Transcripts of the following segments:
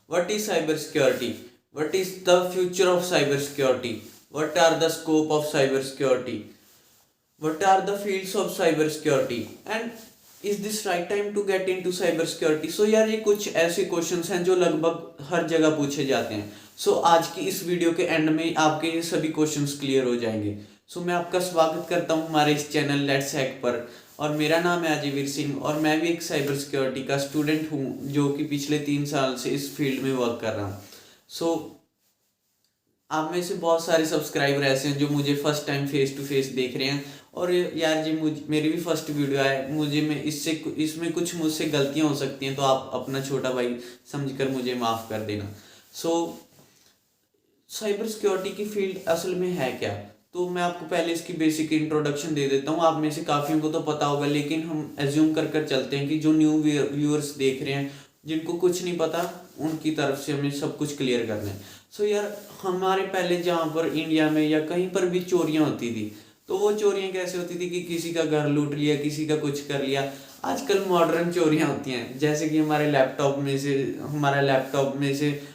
What is cyber security? What is the future of cyber security? What are the scope of cyber security? What are the fields of cyber security? And is this right time to get into cyber security? So यार ये कुछ ऐसे questions हैं जो लगभग हर जगह पूछे जाते हैं. सो आज की इस वीडियो के एंड में आपके ये सभी क्वेश्चंस क्लियर हो जाएंगे. सो मैं आपका स्वागत करता हूँ हमारे इस चैनल लेट्स हैक पर. और मेरा नाम है अजयवीर सिंह और मैं भी एक साइबर सिक्योरिटी का स्टूडेंट हूँ जो कि पिछले 3 साल से इस फील्ड में वर्क कर रहा हूँ. सो आप में से बहुत सारे सब्सक्राइबर ऐसे हैं जो मुझे first time face to face देख रहे हैं. और यार जी मेरी भी फर्स्ट वीडियो है, मुझे मैं इसमें कुछ मुझसे गलतियां हो सकती हैं, तो आप अपना छोटा भाई समझकर मुझे माफ़ कर देना. सो साइबर सिक्योरिटी की फील्ड असल में है क्या, तो मैं आपको पहले इसकी बेसिक इंट्रोडक्शन दे देता हूँ. आप में से काफ़ियों को तो पता होगा, लेकिन हम एज्यूम कर चलते हैं कि जो न्यू व्यूअर्स देख रहे हैं जिनको कुछ नहीं पता, उनकी तरफ से हमें सब कुछ क्लियर करना है. सो यार हमारे पहले जहाँ पर इंडिया में या कहीं पर भी चोरियाँ होती थी, तो वो चोरियाँ कैसे होती थी कि किसी का घर लूट लिया, किसी का कुछ कर लिया. आजकल मॉडर्न चोरियाँ होती हैं, जैसे कि हमारे लैपटॉप में से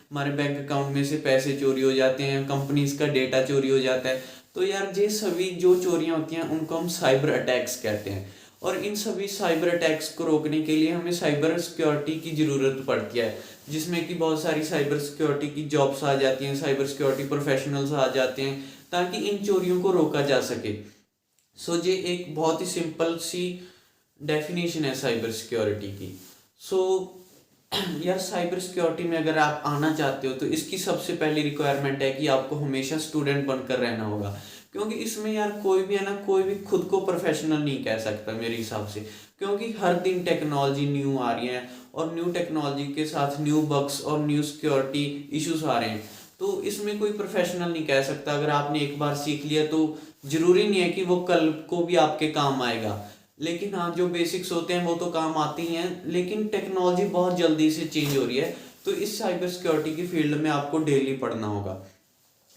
हमारे बैंक अकाउंट में से पैसे चोरी हो जाते हैं, कंपनीज का डेटा चोरी हो जाता है. तो यार ये सभी जो चोरियाँ होती हैं उनको हम साइबर अटैक्स कहते हैं. और इन सभी साइबर अटैक्स को रोकने के लिए हमें साइबर सिक्योरिटी की ज़रूरत पड़ती है, जिसमें कि बहुत सारी साइबर सिक्योरिटी की जॉब्स आ जाती हैं, साइबर सिक्योरिटी प्रोफेशनल्स आ जाते हैं, ताकि इन चोरियों को रोका जा सके. सो ये एक बहुत ही सिंपल सी डेफिनेशन है साइबर सिक्योरिटी की. सो यार साइबर सिक्योरिटी में अगर आप आना चाहते हो तो इसकी सबसे पहली रिक्वायरमेंट है कि आपको हमेशा स्टूडेंट बनकर रहना होगा. क्योंकि इसमें यार कोई भी है ना, कोई भी खुद को प्रोफेशनल नहीं कह सकता मेरे हिसाब से, क्योंकि हर दिन टेक्नोलॉजी न्यू आ रही है और न्यू टेक्नोलॉजी के साथ न्यू बग्स और न्यू सिक्योरिटी इश्यूज आ रहे हैं. तो इसमें कोई प्रोफेशनल नहीं कह सकता. अगर आपने एक बार सीख लिया तो जरूरी नहीं है कि वो कल को भी आपके काम आएगा, लेकिन हाँ जो बेसिक्स होते हैं वो तो काम आती ही हैं. लेकिन टेक्नोलॉजी बहुत जल्दी से चेंज हो रही है, तो इस साइबर सिक्योरिटी की फील्ड में आपको डेली पढ़ना होगा.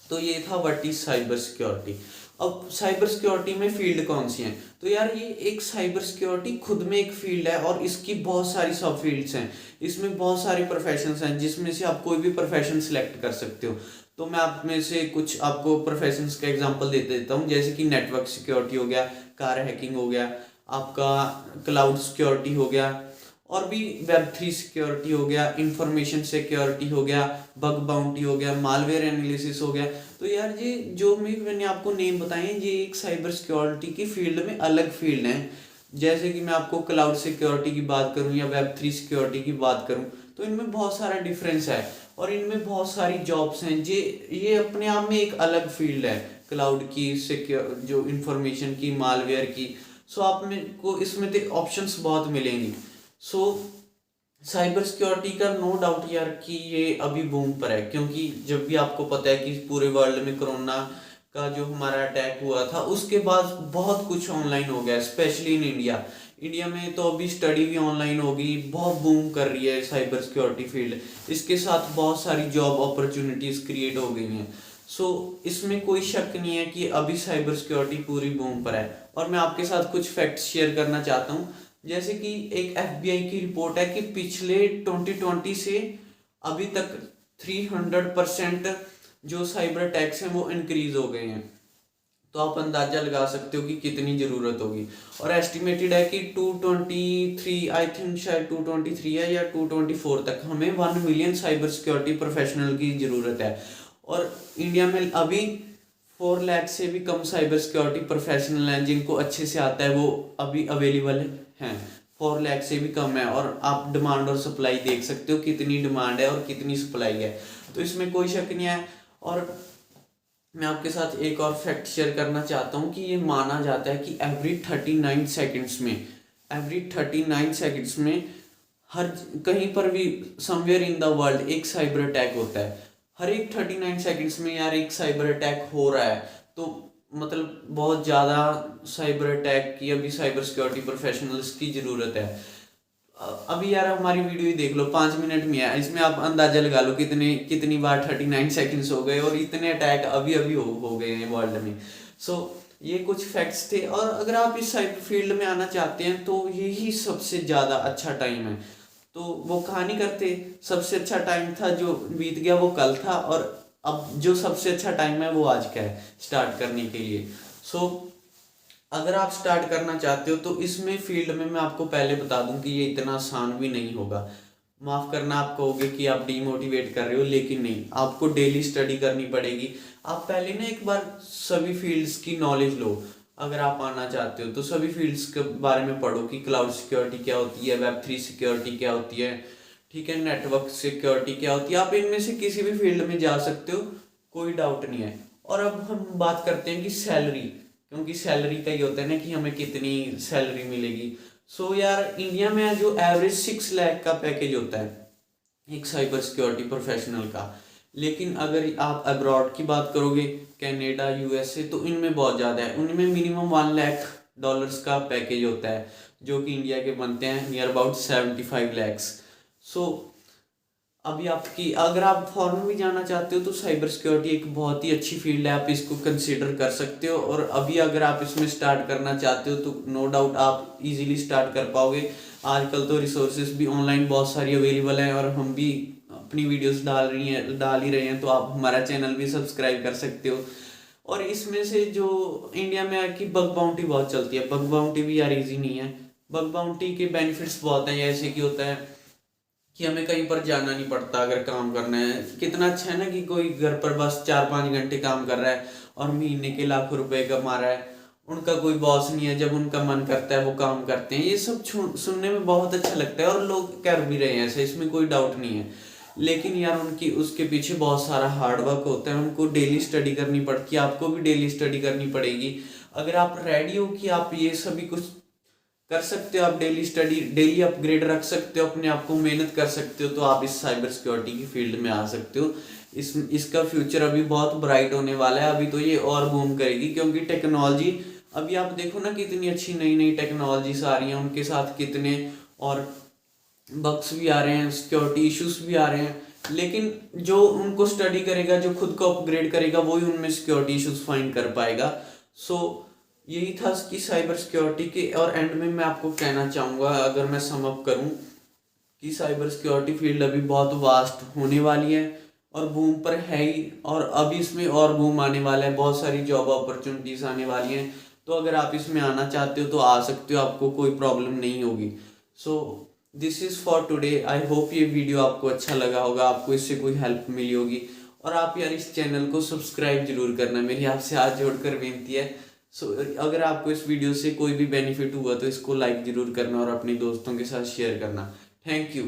तो ये था व्हाट इज साइबर सिक्योरिटी. अब साइबर सिक्योरिटी में फील्ड कौन सी हैं, तो यार ये एक साइबर सिक्योरिटी खुद में एक फील्ड है और इसकी बहुत सारी सब फील्ड्स हैं. इसमें बहुत सारे प्रोफेशंस हैं जिसमें से आप कोई भी प्रोफेशन सिलेक्ट कर सकते हो. तो मैं आप में से कुछ आपको प्रोफेशंस का एग्जांपल दे देता हूँ, जैसे कि नेटवर्क सिक्योरिटी हो गया, कार हैकिंग हो गया, आपका क्लाउड सिक्योरिटी हो गया, और भी वेब 3 सिक्योरिटी हो गया, इंफॉर्मेशन सिक्योरिटी हो गया, बग बाउंटी हो गया, मालवेयर एनालिसिस हो गया. तो यार ये जो मैंने आपको नेम बताए हैं, ये एक साइबर सिक्योरिटी की फील्ड में अलग फील्ड हैं. जैसे कि मैं आपको क्लाउड सिक्योरिटी की बात करूं या वेब 3 सिक्योरिटी की बात करूं, तो इनमें बहुत सारा डिफरेंस है और इनमें बहुत सारी जॉब्स हैं. ये अपने आप में एक अलग फील्ड है, क्लाउड की, सिक्योर जो इंफॉर्मेशन की, मालवेयर की. सो आप में को इसमें तो ऑप्शंस बहुत मिलेंगी. सो साइबर सिक्योरिटी का नो डाउट यार कि ये अभी बूम पर है, क्योंकि जब भी आपको पता है कि पूरे वर्ल्ड में कोरोना का जो हमारा अटैक हुआ था उसके बाद बहुत कुछ ऑनलाइन हो गया, स्पेशली इन इंडिया में तो अभी स्टडी भी ऑनलाइन होगी, बहुत बूम कर रही है साइबर सिक्योरिटी फील्ड. इसके साथ बहुत सारी जॉब अपॉर्चुनिटीज़ क्रिएट हो गई हैं. सो इसमें कोई शक नहीं है कि अभी साइबर सिक्योरिटी पूरी बूम पर है. और मैं आपके साथ कुछ फैक्ट्स शेयर करना चाहता हूँ. जैसे कि एक FBI की रिपोर्ट है कि पिछले 2020 से अभी तक 300% जो साइबर अटैक्स हैं वो इंक्रीज हो गए हैं. तो आप अंदाजा लगा सकते हो कि कितनी ज़रूरत होगी. और एस्टिमेटेड है कि 223, आई थिंक शायद 223 है या 224 तक हमें 1 मिलियन साइबर सिक्योरिटी प्रोफेशनल की ज़रूरत है. और इंडिया में अभी 4 लाख से भी कम साइबर सिक्योरिटी प्रोफेशनल हैं जिनको अच्छे से आता है, वो अभी अवेलेबल हैं. 4 लाख से भी कम है. और आप डिमांड और सप्लाई देख सकते हो, कितनी डिमांड है और कितनी सप्लाई है. तो इसमें कोई शक नहीं है. और मैं आपके साथ एक और फैक्ट शेयर करना चाहता हूँ कि ये माना जाता है कि एवरी 39 सेकेंड्स में हर कहीं पर भी समवेयर इन द वर्ल्ड एक साइबर अटैक होता है. हर एक 39 सेकेंड्स में यार एक साइबर अटैक हो रहा है. तो मतलब बहुत ज़्यादा साइबर अटैक की अभी साइबर सिक्योरिटी प्रोफेशनल्स की ज़रूरत है. अभी यार हमारी वीडियो ही देख लो, 5 मिनट में है, इसमें आप अंदाजा लगा लो कितनी बार 39 सेकेंड्स हो गए और इतने अटैक अभी अभी हो गए हैं वर्ल्ड में. सो ये कुछ फैक्ट्स थे. और अगर आप इस साइबर फील्ड में आना चाहते हैं तो यही सबसे ज़्यादा अच्छा टाइम है. तो वो कहानी करते। सबसे अच्छा टाइम था जो बीत गया वो कल था, और अब जो सबसे अच्छा टाइम है वो आज का है स्टार्ट करने के लिए। सो अगर आप स्टार्ट करना चाहते हो तो इसमें फील्ड में मैं आपको पहले बता दूं कि ये इतना आसान भी नहीं होगा। माफ़ करना, आप कहोगे कि आप डीमोटिवेट कर रहे हो, लेकिन नहीं, आपको डेली स्टडी करनी पड़ेगी। आप पहले ना एक बार सभी फील्ड्स की नॉलेज लो। अगर आप आना चाहते हो तो सभी फील्ड्स के बारे में पढ़ो कि क्लाउड सिक्योरिटी क्या होती है, वेब 3 सिक्योरिटी क्या होती है, ठीक है, नेटवर्क सिक्योरिटी क्या होती है। आप इनमें से किसी भी फील्ड में जा सकते हो, कोई डाउट नहीं है। और अब हम बात करते हैं कि सैलरी, क्योंकि सैलरी का ही होता है ना कि हमें कितनी सैलरी मिलेगी। सो यार, इंडिया में जो एवरेज 6 लाख का पैकेज होता है एक साइबर सिक्योरिटी प्रोफेशनल का। लेकिन अगर आप अब्रॉड की बात करोगे, कनाडा, यूएसए, तो इनमें बहुत ज़्यादा है। उनमें मिनिमम $1 लाख का पैकेज होता है, जो कि इंडिया के बनते हैं नियर अबाउट 75 lakhs। सो अभी आपकी, अगर आप फॉरेन भी जाना चाहते हो तो साइबर सिक्योरिटी एक बहुत ही अच्छी फील्ड है, आप इसको कंसिडर कर सकते हो। और अभी अगर आप इसमें स्टार्ट करना चाहते हो तो नो डाउट आप इजीली स्टार्ट कर पाओगे। आजकल तो रिसोर्सेज भी ऑनलाइन बहुत सारी अवेलेबल हैं, और हम भी अपनी वीडियोस डाल ही रहे हैं, तो आप हमारा चैनल भी सब्सक्राइब कर सकते हो। और इसमें से जो इंडिया में है कि बग बाउंटी बहुत चलती है, बग बाउंटी भी यार इजी नहीं है। बग बाउंटी के बेनिफिट्स बहुत हैं, जैसे कि होता है कि हमें कहीं पर जाना नहीं पड़ता अगर काम करना है। कितना अच्छा है ना कि कोई घर पर बस 4-5 घंटे काम कर रहा है और महीने के लाखों रुपए कमा रहा है। उनका कोई बॉस नहीं है, जब उनका मन करता है वो काम करते हैं। ये सब सुनने में बहुत अच्छा लगता है, और लोग कर भी रहे हैं ऐसे, इसमें कोई डाउट नहीं है। लेकिन यार उनकी उसके पीछे बहुत सारा हार्डवर्क होता है, उनको डेली स्टडी करनी पड़ती है, आपको भी डेली स्टडी करनी पड़ेगी। अगर आप रेडी हो कि आप ये सभी कुछ कर सकते हो, आप डेली स्टडी, डेली अपग्रेड रख सकते हो अपने आप को, मेहनत कर सकते हो, तो आप इस साइबर सिक्योरिटी की फील्ड में आ सकते हो। इसका फ्यूचर अभी बहुत ब्राइट होने वाला है। अभी तो ये और बूम करेगी, क्योंकि टेक्नोलॉजी, अभी आप देखो ना कितनी अच्छी नई नई टेक्नोलॉजीज आ रही हैं, उनके साथ कितने और बग्स भी आ रहे हैं, सिक्योरिटी इश्यूज भी आ रहे हैं। लेकिन जो उनको स्टडी करेगा, जो खुद को अपग्रेड करेगा, वही उनमें सिक्योरिटी इश्यूज फाइंड कर पाएगा। सो यही था कि साइबर सिक्योरिटी के। और एंड में मैं आपको कहना चाहूँगा, अगर मैं सम अप करूँ, कि साइबर सिक्योरिटी फील्ड अभी बहुत वास्ट होने वाली है और बूम पर है ही, और अभी इसमें और बूम आने वाला है, बहुत सारी जॉब अपॉर्चुनिटीज आने वाली हैं। तो अगर आप इसमें आना चाहते हो तो आ सकते हो, आपको कोई प्रॉब्लम नहीं होगी। So this is for today. I hope ये वीडियो आपको अच्छा लगा होगा, आपको इससे कोई हेल्प मिली होगी। और आप यार इस चैनल को सब्सक्राइब जरूर करना, मेरी आपसे हाथ जोड़कर विनती है। सो अगर आपको इस वीडियो से कोई भी बेनिफिट हुआ तो इसको लाइक जरूर करना और अपने दोस्तों के साथ शेयर करना। Thank you.